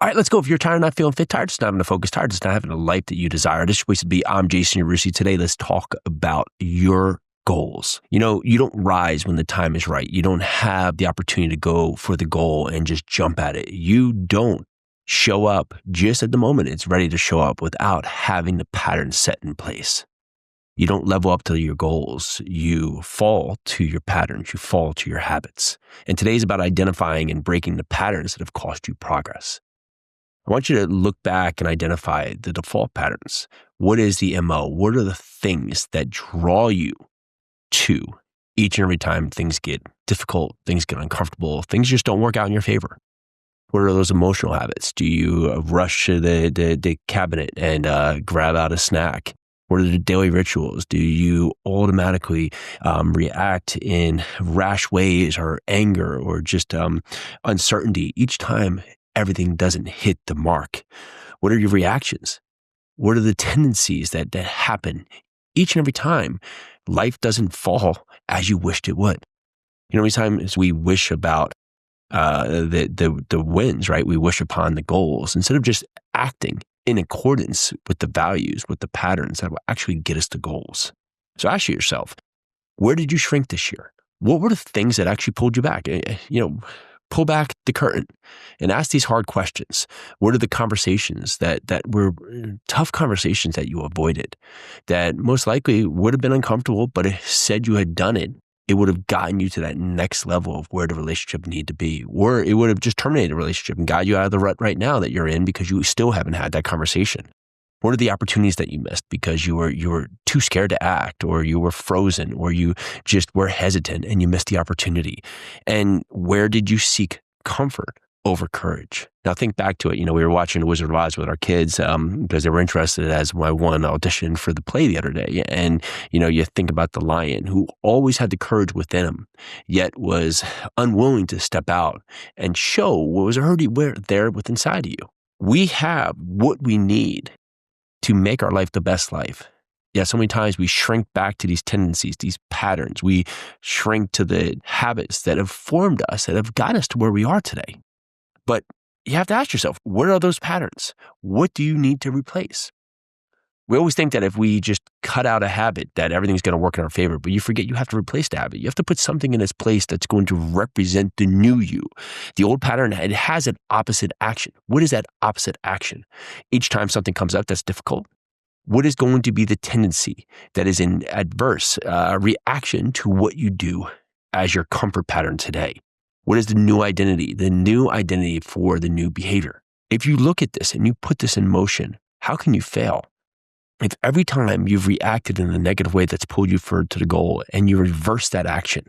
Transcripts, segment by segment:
All right, let's go. If you're tired, not feeling fit, tired, just not having a focus, tired, just not having a life that you desire. This is Wasted Be. I'm Jason Yarusi. Today, let's talk about your goals. You know, you don't rise when the time is right. You don't have the opportunity to go for the goal and just jump at it. You don't show up just at the moment it's ready to show up without having the pattern set in place. You don't level up to your goals. You fall to your patterns. You fall to your habits. And today is about identifying and breaking the patterns that have cost you progress. I want you to look back and identify the default patterns. What is the MO? What are the things that draw you to each and every time things get difficult, things get uncomfortable, things just don't work out in your favor? What are those emotional habits? Do you rush to the cabinet and grab out a snack? What are the daily rituals? Do you automatically react in rash ways or anger or just uncertainty each time everything doesn't hit the mark? What are your reactions? What are the tendencies that happen each and every time life doesn't fall as you wished it would? You know, many times we wish about the wins, right? We wish upon the goals instead of just acting in accordance with the values, with the patterns that will actually get us to goals. So ask yourself, where did you shrink this year? What were the things that actually pulled you back? Pull back the curtain and ask these hard questions. What are the conversations that were tough conversations that you avoided that most likely would have been uncomfortable, but if said you had done it, it would have gotten you to that next level of where the relationship needed to be, or it would have just terminated the relationship and got you out of the rut right now that you're in because you still haven't had that conversation. What are the opportunities that you missed because you were too scared to act, or you were frozen, or you just were hesitant and you missed the opportunity? And where did you seek comfort over courage? Now think back to it. You know, we were watching The Wizard of Oz with our kids because they were interested as my one audition for the play the other day. And, you know, you think about the lion who always had the courage within him, yet was unwilling to step out and show what was already there within inside of you. We have what we need to make our life the best life. Yeah, so many times we shrink back to these tendencies, these patterns. We shrink to the habits that have formed us, that have got us to where we are today. But you have to ask yourself, what are those patterns? What do you need to replace? We always think that if we just cut out a habit, that everything's going to work in our favor, but you forget you have to replace the habit. You have to put something in its place that's going to represent the new you. The old pattern, it has an opposite action. What is that opposite action? Each time something comes up that's difficult, what is going to be the tendency that is in adverse reaction to what you do as your comfort pattern today? What is the new identity? The new identity for the new behavior. If you look at this and you put this in motion, how can you fail? If every time you've reacted in a negative way that's pulled you further to the goal and you reverse that action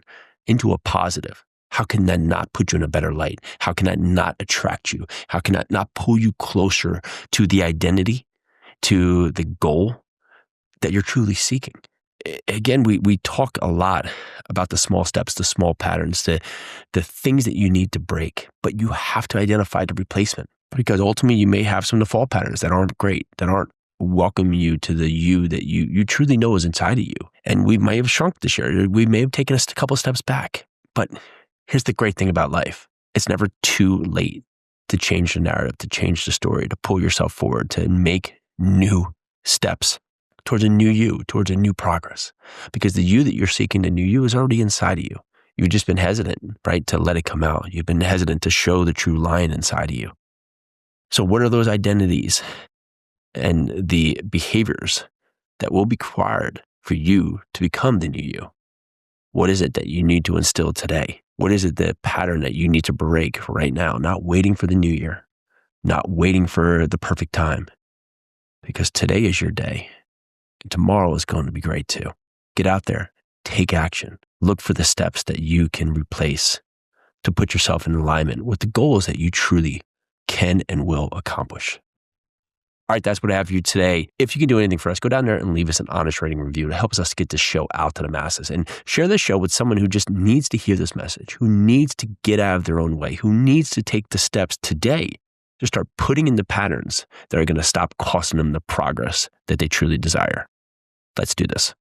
into a positive, how can that not put you in a better light? How can that not attract you? How can that not pull you closer to the identity, to the goal that you're truly seeking? Again, we talk a lot about the small steps, the small patterns, the things that you need to break, but you have to identify the replacement, because ultimately you may have some default patterns that aren't great, that aren't welcoming you to the you that you truly know is inside of you. And we may have shrunk this year. We may have taken us a couple steps back. But here's the great thing about life. It's never too late to change the narrative, to change the story, to pull yourself forward, to make new steps towards a new you, towards a new progress. Because the you that you're seeking, the new you, is already inside of you. You've just been hesitant, right, to let it come out. You've been hesitant to show the true lion inside of you. So what are those identities and the behaviors that will be required for you to become the new you? What is it that you need to instill today? What is it, the pattern that you need to break right now? Not waiting for the new year, not waiting for the perfect time, because today is your day. And tomorrow is going to be great too. Get out there, take action, look for the steps that you can replace to put yourself in alignment with the goals that you truly can and will accomplish. All right, that's what I have for you today. If you can do anything for us, go down there and leave us an honest rating review. It helps us get this show out to the masses. And share this show with someone who just needs to hear this message, who needs to get out of their own way, who needs to take the steps today to start putting in the patterns that are going to stop costing them the progress that they truly desire. Let's do this.